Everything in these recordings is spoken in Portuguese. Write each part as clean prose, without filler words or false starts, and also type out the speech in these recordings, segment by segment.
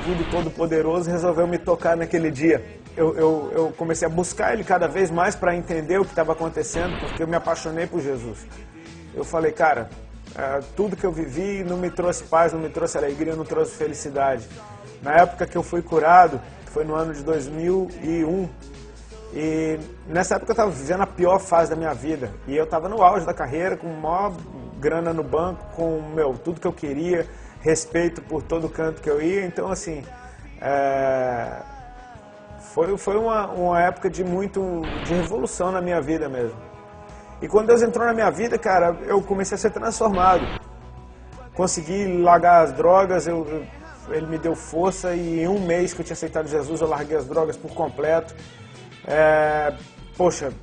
tudo, todo-poderoso, resolveu me tocar naquele dia. Eu comecei a buscar Ele cada vez mais para entender o que estava acontecendo, porque eu me apaixonei por Jesus. Eu falei, cara, tudo que eu vivi não me trouxe paz, não me trouxe alegria, não trouxe felicidade. Na época que eu fui curado, foi no ano de 2001, e nessa época eu estava vivendo a pior fase da minha vida. E eu estava no auge da carreira, com maior grana no banco, com tudo que eu queria, respeito por todo canto que eu ia. Então, assim, foi uma época de revolução na minha vida mesmo. E quando Deus entrou na minha vida, cara, eu comecei a ser transformado. Consegui largar as drogas, Ele me deu força, e em um mês que eu tinha aceitado Jesus, eu larguei as drogas por completo. Poxa,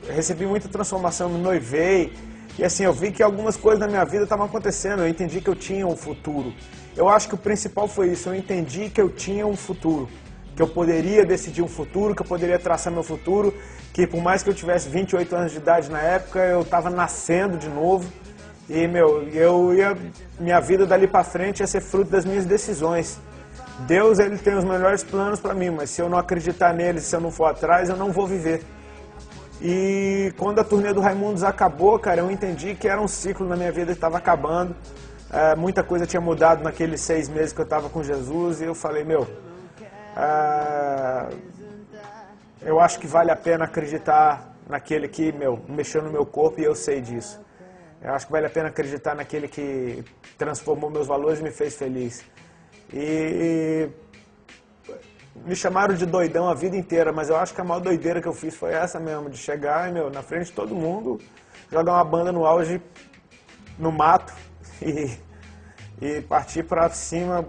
recebi muita transformação, me noivei. E assim, eu vi que algumas coisas na minha vida estavam acontecendo, eu entendi que eu tinha um futuro. Eu acho que o principal foi isso, eu entendi que eu tinha um futuro. Que eu poderia decidir um futuro, que eu poderia traçar meu futuro, que por mais que eu tivesse 28 anos de idade na época, eu estava nascendo de novo. E, minha vida dali para frente ia ser fruto das minhas decisões. Deus, Ele tem os melhores planos para mim, mas se eu não acreditar nele, se eu não for atrás, eu não vou viver. E quando a turnê do Raimundos acabou, cara, eu entendi que era um ciclo na minha vida que estava acabando. Muita coisa tinha mudado naqueles 6 meses que eu estava com Jesus, e eu falei, eu acho que vale a pena acreditar naquele que, mexeu no meu corpo, e eu sei disso. Eu acho que vale a pena acreditar naquele que transformou meus valores e me fez feliz. E me chamaram de doidão a vida inteira, mas eu acho que a maior doideira que eu fiz foi essa mesmo, de chegar na frente de todo mundo, jogar uma banda no auge, no mato, e partir para cima.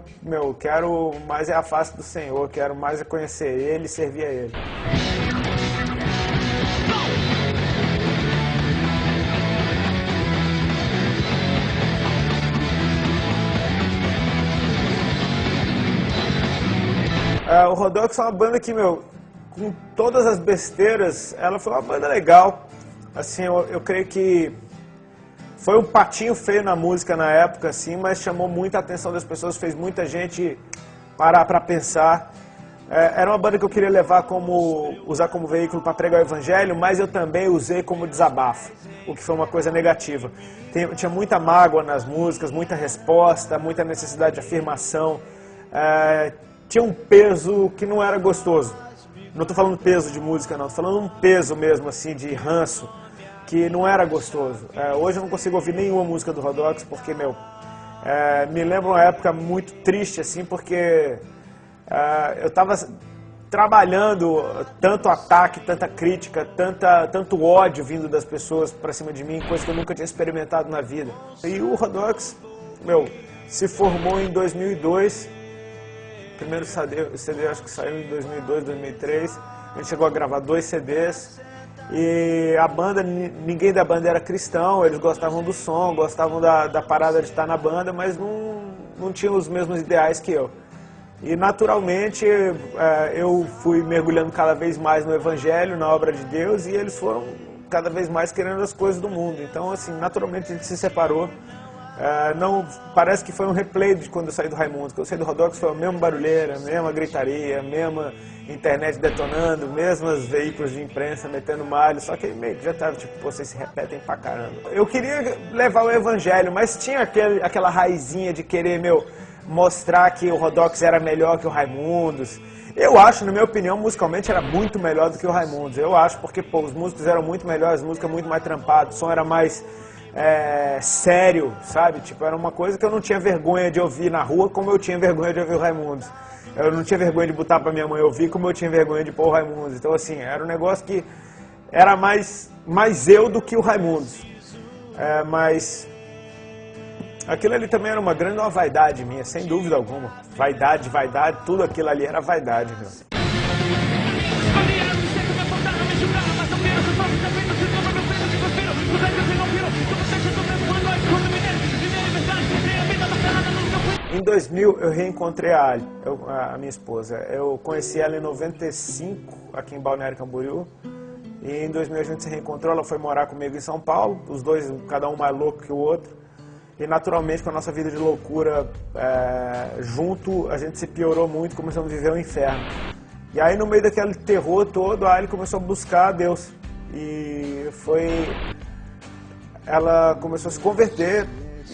Quero mais a face do Senhor, quero mais conhecer Ele e servir a Ele. O Rodox é uma banda que, com todas as besteiras, ela foi uma banda legal. Assim, eu creio que foi um patinho feio na música na época, assim, mas chamou muita atenção das pessoas, fez muita gente parar para pensar. Era uma banda que eu queria usar como veículo para pregar o Evangelho, mas eu também usei como desabafo, o que foi uma coisa negativa. Tinha muita mágoa nas músicas, muita resposta, muita necessidade de afirmação. Tinha um peso que não era gostoso. Não estou falando peso de música, não. Estou falando um peso mesmo, assim, de ranço, que não era gostoso. Hoje eu não consigo ouvir nenhuma música do Rodox, porque, me lembra uma época muito triste, assim, porque eu estava trabalhando tanto ataque, tanta crítica, tanto ódio vindo das pessoas para cima de mim, coisa que eu nunca tinha experimentado na vida. E o Rodox, se formou em 2002. O primeiro CD acho que saiu em 2002, 2003. A gente chegou a gravar 2 CDs. E a banda, ninguém da banda era cristão, eles gostavam do som, gostavam da parada de estar na banda, mas não tinham os mesmos ideais que eu. E naturalmente eu fui mergulhando cada vez mais no Evangelho, na obra de Deus, e eles foram cada vez mais querendo as coisas do mundo. Então, assim, naturalmente a gente se separou. Parece que foi um replay de quando eu saí do Raimundos. Quando eu saí do Rodox foi a mesma barulheira, a mesma gritaria, a mesma internet detonando, mesmos veículos de imprensa metendo malho, só que meio que já estava tipo, vocês se repetem pra caramba. Eu queria levar o Evangelho, mas tinha aquela raizinha de querer, mostrar que o Rodox era melhor que o Raimundos. Eu acho, na minha opinião, musicalmente era muito melhor do que o Raimundos. Eu acho, porque os músicos eram muito melhores, a música muito mais trampada, o som era mais sério, sabe? Tipo, era uma coisa que eu não tinha vergonha de ouvir na rua, como eu tinha vergonha de ouvir o Raimundos. Eu não tinha vergonha de botar pra minha mãe ouvir, como eu tinha vergonha de pôr o Raimundos. Então, assim, era um negócio que era mais eu do que o Raimundos. Mas aquilo ali também era uma grande vaidade minha, sem dúvida alguma. Vaidade, tudo aquilo ali era vaidade, meu. Em 2000 eu reencontrei a minha esposa. Eu conheci ela em 95, aqui em Balneário Camboriú. E em 2000 a gente se reencontrou, ela foi morar comigo em São Paulo, os dois, cada um mais louco que o outro. E naturalmente com a nossa vida de loucura junto, a gente se piorou muito, começamos a viver o inferno. E aí no meio daquele terror todo, aí ele começou a buscar a Deus. E ela começou a se converter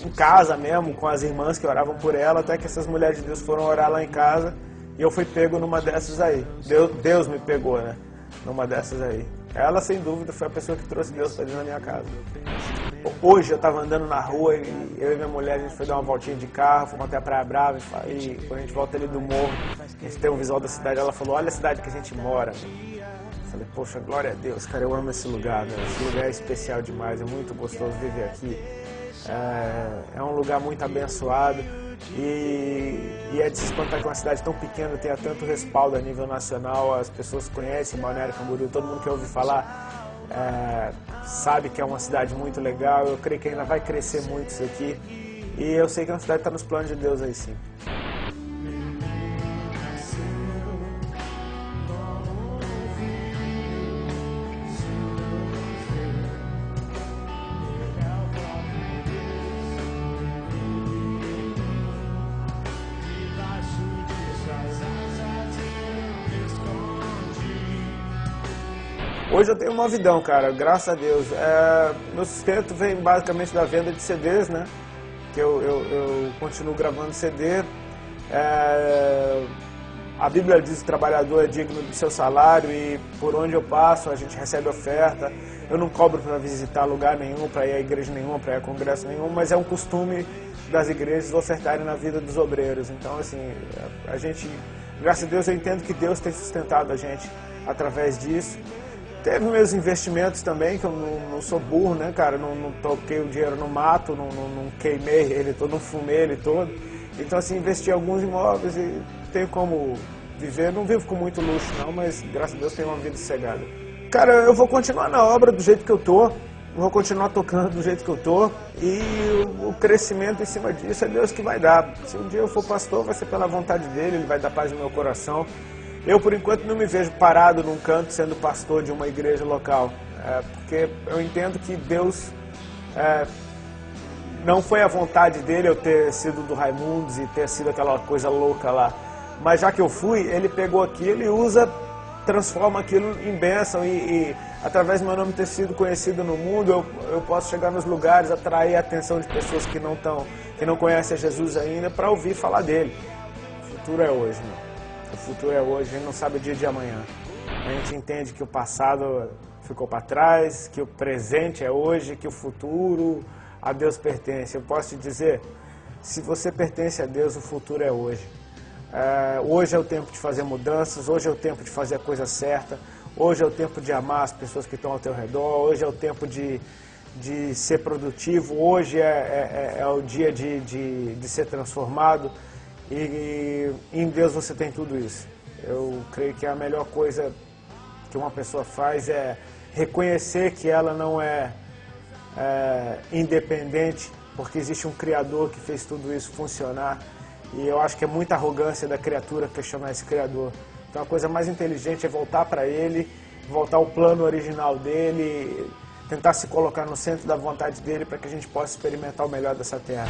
em casa mesmo, com as irmãs que oravam por ela, até que essas mulheres de Deus foram orar lá em casa. E eu fui pego numa dessas aí. Deus me pegou, né? Numa dessas aí. Ela, sem dúvida, foi a pessoa que trouxe Deus para dentro da minha casa. Hoje eu estava andando na rua e eu e minha mulher, a gente foi dar uma voltinha de carro, fomos até a Praia Brava e quando a gente volta ali do morro, a gente tem um visual da cidade, ela falou, olha a cidade que a gente mora. Eu falei, poxa, glória a Deus, cara, eu amo esse lugar, né? Esse lugar é especial demais, é muito gostoso viver aqui. É um lugar muito abençoado e é de se espantar que uma cidade tão pequena tenha tanto respaldo a nível nacional, as pessoas conhecem Balneário Camboriú, todo mundo que ouve falar sabe que é uma cidade muito legal, eu creio que ainda vai crescer muito isso aqui e eu sei que é uma cidade que está nos planos de Deus aí sim. Hoje eu tenho uma vidão, cara, graças a Deus. Meu sustento vem basicamente da venda de CDs, né? Que eu continuo gravando CD. A Bíblia diz que o trabalhador é digno do seu salário e por onde eu passo a gente recebe oferta. Eu não cobro para visitar lugar nenhum, para ir a igreja nenhuma, para ir a congresso nenhum, mas é um costume das igrejas ofertarem na vida dos obreiros. Então, assim, a gente, graças a Deus, eu entendo que Deus tem sustentado a gente através disso. Teve meus investimentos também, que eu não sou burro, né, cara? Não toquei o dinheiro no mato, não queimei ele todo, não fumei ele todo. Então, assim, investi em alguns imóveis e tenho como viver. Não vivo com muito luxo, não, mas graças a Deus tenho uma vida sossegada. Cara, eu vou continuar na obra do jeito que eu tô, vou continuar tocando do jeito que eu tô e o crescimento em cima disso é Deus que vai dar. Se um dia eu for pastor, vai ser pela vontade dele, ele vai dar paz no meu coração. Eu, por enquanto, não me vejo parado num canto sendo pastor de uma igreja local, porque eu entendo que Deus, não foi a vontade dele eu ter sido do Raimundos e ter sido aquela coisa louca lá, mas já que eu fui, ele pegou aquilo e usa, transforma aquilo em bênção e através do meu nome ter sido conhecido no mundo, eu posso chegar nos lugares, atrair a atenção de pessoas que não conhecem a Jesus ainda para ouvir falar dele. O futuro é hoje, né? O futuro é hoje, a gente não sabe o dia de amanhã. A gente entende que o passado ficou para trás, que o presente é hoje, que o futuro a Deus pertence. Eu posso te dizer, se você pertence a Deus, o futuro é hoje. Hoje é o tempo de fazer mudanças, hoje é o tempo de fazer a coisa certa, hoje é o tempo de amar as pessoas que estão ao teu redor, hoje é o tempo de ser produtivo, hoje é o dia de ser transformado. E em Deus você tem tudo isso. Eu creio que a melhor coisa que uma pessoa faz é reconhecer que ela não é independente, porque existe um Criador que fez tudo isso funcionar. E eu acho que é muita arrogância da criatura questionar esse Criador. Então a coisa mais inteligente é voltar para Ele, voltar ao plano original dele, tentar se colocar no centro da vontade dele para que a gente possa experimentar o melhor dessa terra.